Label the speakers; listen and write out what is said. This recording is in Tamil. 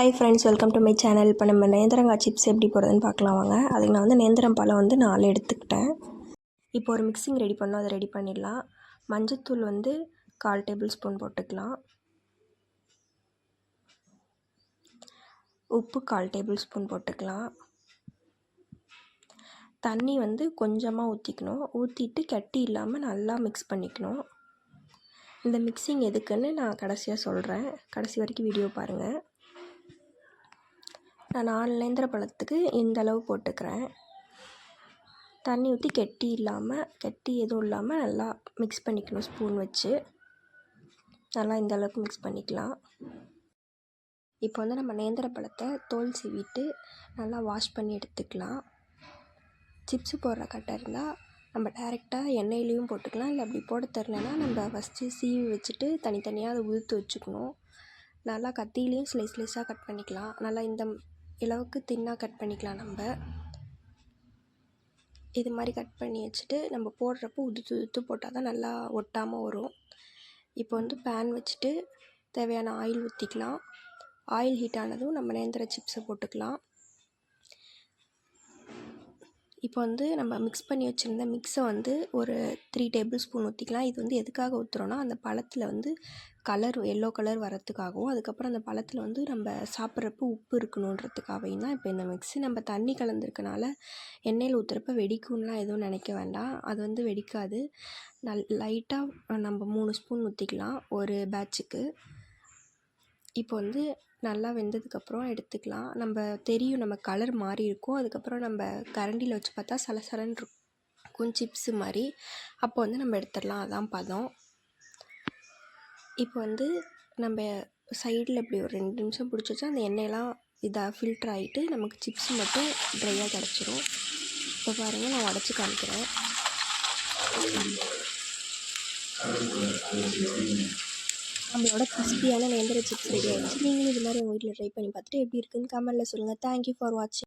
Speaker 1: Hi friends, welcome to my channel. இப்போ நம்ம நேந்திரங்காய் சிப்ஸ் எப்படி போடுறதுன்னு பார்க்கலாம் வாங்க. அதுக்கு நான் வந்து நேந்திரம் பழம் வந்து 4 எடுத்துக்கிட்டேன். இப்போ ஒரு மிக்சிங் ரெடி பண்ணோம், அதை ரெடி பண்ணிடலாம். மஞ்சத்தூள் வந்து 1/4 டேபிள் ஸ்பூன் போட்டுக்கலாம். உப்பு 1/4 டேபிள் ஸ்பூன் போட்டுக்கலாம். தண்ணி வந்து கொஞ்சமாக ஊற்றிக்கணும். ஊற்றிட்டு கட்டி இல்லாமல் நல்லா மிக்ஸ் பண்ணிக்கணும். இந்த மிக்சிங் எதுக்குன்னு நான் கடைசியாக சொல்கிறேன். கடைசி வரைக்கும் வீடியோ பாருங்கள். நான் 4 நேந்திர பழத்துக்கு இந்த அளவு போட்டுக்கிறேன். தண்ணி ஊற்றி கெட்டி எதுவும் இல்லாமல் நல்லா மிக்ஸ் பண்ணிக்கணும். ஸ்பூன் வச்சு நல்லா இந்த அளவுக்கு மிக்ஸ் பண்ணிக்கலாம். இப்போ வந்து நம்ம நேந்திர பழத்தை தோல் சீவிட்டு நல்லா வாஷ் பண்ணி எடுத்துக்கலாம். சிப்ஸு போடுற கட்டை இருந்தால் நம்ம டைரெக்டாக எண்ணெயிலையும் போட்டுக்கலாம். இல்லை அப்படி போட தெரிலனா நம்ம ஃபஸ்ட்டு சீவி வச்சுட்டு தனித்தனியாக அதை உதுத்து வச்சுக்கணும். நல்லா கத்திலையும் ஸ்லைஸாக கட் பண்ணிக்கலாம். நல்லா இந்த அளவுக்கு தின்னாக கட் பண்ணிக்கலாம். நம்ம இது மாதிரி கட் பண்ணி வச்சுட்டு நம்ம போடுறப்போ உதுத்து போட்டால் தான் நல்லா ஒட்டாமல் வரும். இப்போ வந்து பேன் வச்சுட்டு தேவையான ஆயில் ஊற்றிக்கலாம். ஆயில் ஹீட் ஆனதும் நம்ம நேந்திர சிப்ஸை போட்டுக்கலாம். இப்போ வந்து நம்ம மிக்ஸ் பண்ணி வச்சுருந்த மிக்ஸை வந்து ஒரு 3 டேபிள் ஸ்பூன் ஊற்றிக்கலாம். இது வந்து எதுக்காக ஊற்றுறோன்னா, அந்த பழத்தில் வந்து எல்லோ கலர் வரத்துக்காகவும், அதுக்கப்புறம் அந்த பழத்தில் வந்து நம்ம சாப்பிட்றப்போ உப்பு இருக்கணுன்றதுக்காகவும் தான் இப்போ இந்த மிக்ஸி. நம்ம தண்ணி கலந்துருக்கனால எண்ணெயில் ஊற்றுறப்ப வெடிக்கும்லாம் எதுவும் நினைக்க வேண்டாம். அது வந்து வெடிக்காது. லைட்டாக நம்ம 3 ஸ்பூன் ஊற்றிக்கலாம் ஒரு பேட்சுக்கு. இப்போ வந்து நல்லா வெந்ததுக்கப்புறம் எடுத்துக்கலாம். நம்ம தெரியும் நம்ம கலர் மாறி இருக்கும். அதுக்கப்புறம் நம்ம கரண்டியில் வச்சு பார்த்தா சலசலன்னு இருக்கும் சிப்ஸு மாதிரி. அப்போ வந்து நம்ம எடுத்துடலாம். அதான் பதம். இப்போ வந்து நம்ம சைடில் இப்படி ஒரு 2 நிமிஷம் பிடிச்சி வச்சா அந்த எண்ணெயெல்லாம் இதாக ஃபில்ட்ரு ஆகிட்டு நமக்கு சிப்ஸ் மட்டும் ட்ரையாக கிடச்சிரும். இப்போ பாருங்கள், நான் உடச்சி காமிக்கிறேன். நம்மளோட கிறிஸ்பியான நேந்திர சிப்ஸ் ரெடி ஆகிடுச்சு. நீங்களும் இது மாதிரி உங்கள் வீட்டில் ட்ரை பண்ணி பார்த்துட்டு எப்படி இருக்குன்னு கமெண்ட்டில் சொல்லுங்கள். தேங்க்யூ ஃபார் வாட்சிங்.